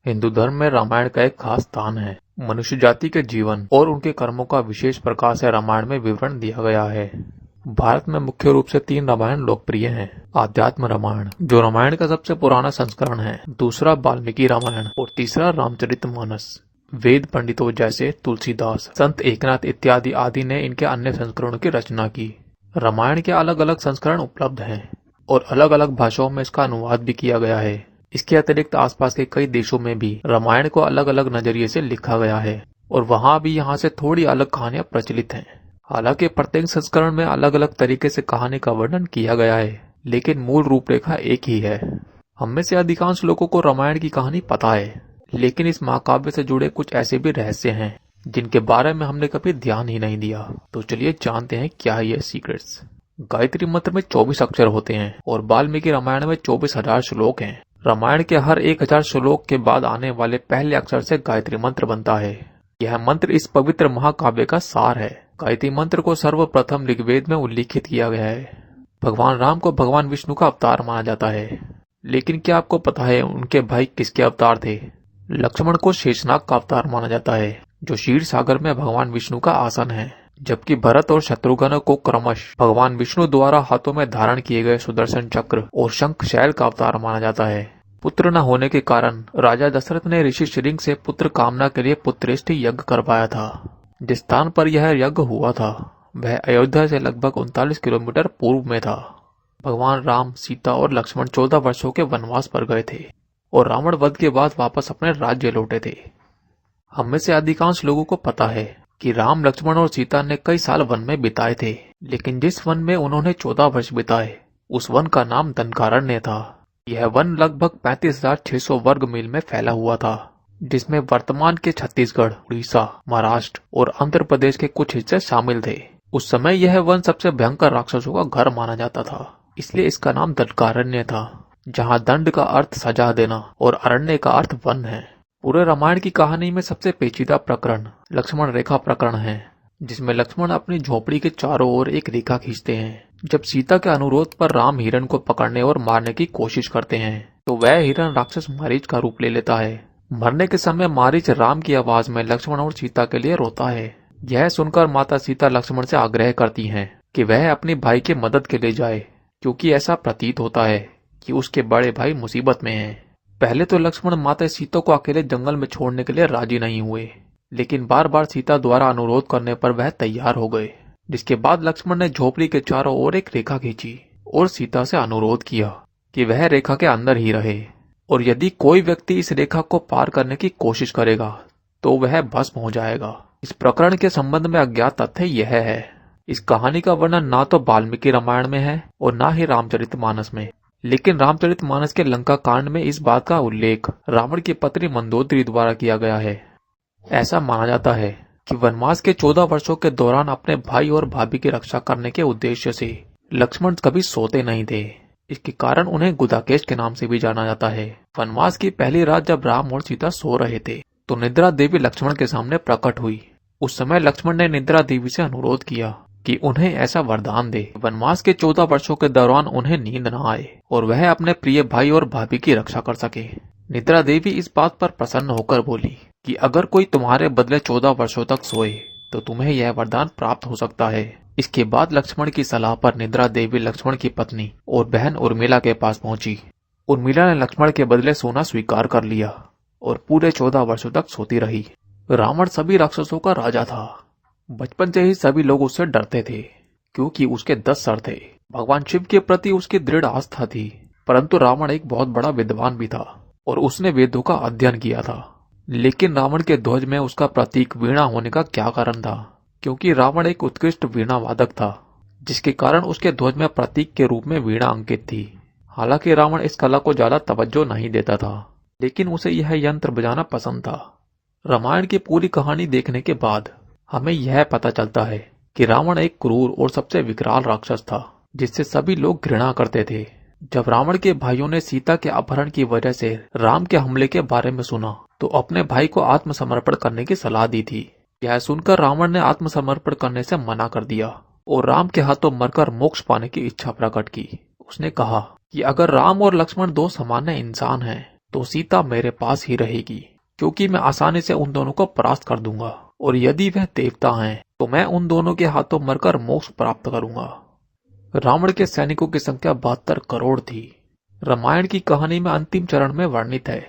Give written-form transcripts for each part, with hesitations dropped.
हिंदू धर्म में रामायण का एक खास स्थान है। मनुष्य जाति के जीवन और उनके कर्मों का विशेष प्रकार से रामायण में विवरण दिया गया है। भारत में मुख्य रूप से 3 रामायण लोकप्रिय हैं। आध्यात्म रामायण, जो रामायण का सबसे पुराना संस्करण है, दूसरा वाल्मीकि रामायण और तीसरा रामचरितमानस। वेद पंडितों जैसे तुलसीदास, संत एकनाथ इत्यादि आदि ने इनके अन्य संस्करणों की रचना की। रामायण के अलग अलग संस्करण उपलब्ध हैं और अलग अलग भाषाओं में इसका अनुवाद भी किया गया है। इसके अतिरिक्त आसपास के कई देशों में भी रामायण को अलग अलग नजरिए से लिखा गया है और वहाँ भी यहाँ से थोड़ी अलग कहानियां प्रचलित हैं। हालांकि प्रत्येक संस्करण में अलग अलग तरीके से कहानी का वर्णन किया गया है, लेकिन मूल रूपरेखा एक ही है। हम में से अधिकांश लोगों को रामायण की कहानी पता है, लेकिन इस महाकाव्य से जुड़े कुछ ऐसे भी रहस्य हैं जिनके बारे में हमने कभी ध्यान ही नहीं दिया। तो चलिए जानते हैं क्या है ये सीक्रेट्स। गायत्री मंत्र में 24 अक्षर होते हैं और वाल्मीकि रामायण में 24,000 श्लोक हैं। रामायण के हर 1000 श्लोक के बाद आने वाले पहले अक्षर से गायत्री मंत्र बनता है। यह मंत्र इस पवित्र महाकाव्य का सार है। गायत्री मंत्र को सर्वप्रथम ऋग्वेद में उल्लिखित किया गया है। भगवान राम को भगवान विष्णु का अवतार माना जाता है, लेकिन क्या आपको पता है उनके भाई किसके अवतार थे? लक्ष्मण को शेषनाग का अवतार माना जाता है, जो क्षीर सागर में भगवान विष्णु का आसन है, जबकि भरत और शत्रुघ्न को क्रमश भगवान विष्णु द्वारा हाथों में धारण किए गए सुदर्शन चक्र और शंख शैल का अवतार माना जाता है। पुत्र न होने के कारण राजा दशरथ ने ऋषि श्रृंग से पुत्र कामना के लिए पुत्रेष्टि यज्ञ करवाया था। जिस स्थान पर यह यज्ञ हुआ था वह अयोध्या से लगभग 39 किलोमीटर पूर्व में था। भगवान राम, सीता और लक्ष्मण 14 वर्षों के वनवास पर गए थे और रावण वध के बाद वापस अपने राज्य लौटे थे। हम में से अधिकांश लोगों को पता है कि राम, लक्ष्मण और सीता ने कई साल वन में बिताए थे, लेकिन जिस वन में उन्होंने 14 वर्ष बिताए उस वन का नाम दंडकारण्य था। यह वन लगभग 35,600 वर्ग मील में फैला हुआ था, जिसमें वर्तमान के छत्तीसगढ़, उड़ीसा, महाराष्ट्र और आंध्र प्रदेश के कुछ हिस्से शामिल थे। उस समय यह वन सबसे भयंकर राक्षसों का घर माना जाता था, इसलिए इसका नाम दंडकारण्य था, जहाँ दंड का अर्थ सजा देना और अरण्य का अर्थ वन है। पूरे रामायण की कहानी में सबसे पेचीदा प्रकरण लक्ष्मण रेखा प्रकरण है, जिसमें लक्ष्मण अपनी झोपड़ी के चारों ओर एक रेखा खींचते हैं। जब सीता के अनुरोध पर राम हिरण को पकड़ने और मारने की कोशिश करते हैं, तो वह हिरण राक्षस मारीच का रूप ले लेता है। मरने के समय मारीच राम की आवाज में लक्ष्मण और सीता के लिए रोता है। यह सुनकर माता सीता लक्ष्मण से आग्रह करती हैं कि वह अपने भाई की मदद के लिए जाए, क्योंकि ऐसा प्रतीत होता है कि उसके बड़े भाई मुसीबत में हैं। पहले तो लक्ष्मण माता सीता को अकेले जंगल में छोड़ने के लिए राजी नहीं हुए, लेकिन बार बार सीता द्वारा अनुरोध करने पर वह तैयार हो गए। जिसके बाद लक्ष्मण ने झोपड़ी के चारों ओर एक रेखा खींची और सीता से अनुरोध किया कि वह रेखा के अंदर ही रहे, और यदि कोई व्यक्ति इस रेखा को पार करने की कोशिश करेगा तो वह भस्म हो जाएगा। इस प्रकरण के संबंध में अज्ञात तथ्य यह है, इस कहानी का वर्णन ना तो वाल्मीकि रामायण में है और ना ही रामचरितमानस में, लेकिन रामचरितमानस के लंका कांड में इस बात का उल्लेख रावण की पत्नी मंदोदरी द्वारा किया गया है। ऐसा माना जाता है कि वनवास के 14 वर्षों के दौरान अपने भाई और भाभी की रक्षा करने के उद्देश्य से लक्ष्मण कभी सोते नहीं थे। इसके कारण उन्हें गुदाकेश के नाम से भी जाना जाता है। वनवास की पहली रात जब राम और सीता सो रहे थे तो निद्रा देवी लक्ष्मण के सामने प्रकट हुई। उस समय लक्ष्मण ने निद्रा देवी से अनुरोध किया कि उन्हें ऐसा वरदान दे, वनवास के 14 वर्षों के दौरान उन्हें नींद न आए और वह अपने प्रिय भाई और भाभी की रक्षा कर सके। निद्रा देवी इस बात पर प्रसन्न होकर बोली कि अगर कोई तुम्हारे बदले 14 वर्षों तक सोए तो तुम्हें यह वरदान प्राप्त हो सकता है। इसके बाद लक्ष्मण की सलाह पर निद्रा देवी लक्ष्मण की पत्नी और बहन उर्मिला के पास पहुंची। उर्मिला ने लक्ष्मण के बदले सोना स्वीकार कर लिया और पूरे 14 वर्षों तक सोती रही। रावण सभी राक्षसों का राजा था। बचपन से ही सभी लोग उससे डरते थे, क्योंकि उसके 10 सर थे। भगवान शिव के प्रति उसकी दृढ़ आस्था थी, परंतु रावण एक बहुत बड़ा विद्वान भी था और उसने वेदों का अध्ययन किया था। लेकिन रावण के ध्वज में उसका प्रतीक वीणा होने का क्या कारण था? क्योंकि रावण एक उत्कृष्ट वीणा वादक था, जिसके कारण उसके ध्वज में प्रतीक के रूप में वीणा अंकित थी। हालांकि रावण इस कला को ज्यादा तवज्जो नहीं देता था, लेकिन उसे यह यंत्र बजाना पसंद था। रामायण की पूरी कहानी देखने के बाद हमें यह पता चलता है कि रावण एक क्रूर और सबसे विकराल राक्षस था, जिससे सभी लोग घृणा करते थे। जब रावण के भाइयों ने सीता के अपहरण की वजह से राम के हमले के बारे में सुना तो अपने भाई को आत्मसमर्पण करने की सलाह दी थी। यह सुनकर रावण ने आत्मसमर्पण करने से मना कर दिया और राम के हाथों मरकर मोक्ष पाने की इच्छा प्रकट की। उसने कहा कि अगर राम और लक्ष्मण 2 सामान्य इंसान हैं तो सीता मेरे पास ही रहेगी, क्योंकि मैं आसानी से उन दोनों को परास्त कर दूंगा, और यदि वह देवता हैं तो मैं उन दोनों के हाथों मरकर मोक्ष प्राप्त करूंगा। रावण के सैनिकों की संख्या 72 करोड़ थी। रामायण की कहानी में अंतिम चरण में वर्णित है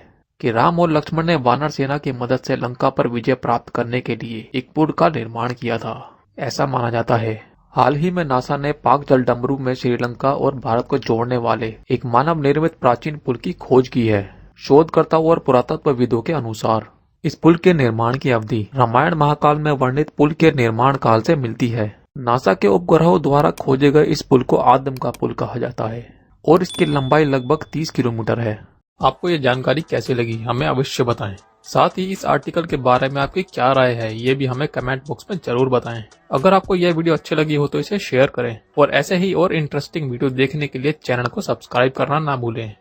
कि राम और लक्ष्मण ने वानर सेना की मदद से लंका पर विजय प्राप्त करने के लिए एक पुल का निर्माण किया था। ऐसा माना जाता है हाल ही में नासा ने पाक जलडमरू में श्रीलंका और भारत को जोड़ने वाले एक मानव निर्मित प्राचीन पुल की खोज की है। शोधकर्ताओं और पुरातत्वविदों के अनुसार इस पुल के निर्माण की अवधि रामायण महाकाल में वर्णित पुल के निर्माण काल से मिलती है। नासा के उपग्रहों द्वारा खोजे गए इस पुल को आदम का पुल कहा जाता है और इसकी लंबाई लगभग 30 किलोमीटर है। आपको ये जानकारी कैसी लगी हमें अवश्य बताएं। साथ ही इस आर्टिकल के बारे में आपकी क्या राय है ये भी हमें कमेंट बॉक्स में जरूर बताएं। अगर आपको यह वीडियो अच्छी लगी हो तो इसे शेयर करें और ऐसे ही और इंटरेस्टिंग वीडियो देखने के लिए चैनल को सब्सक्राइब करना ना भूलें।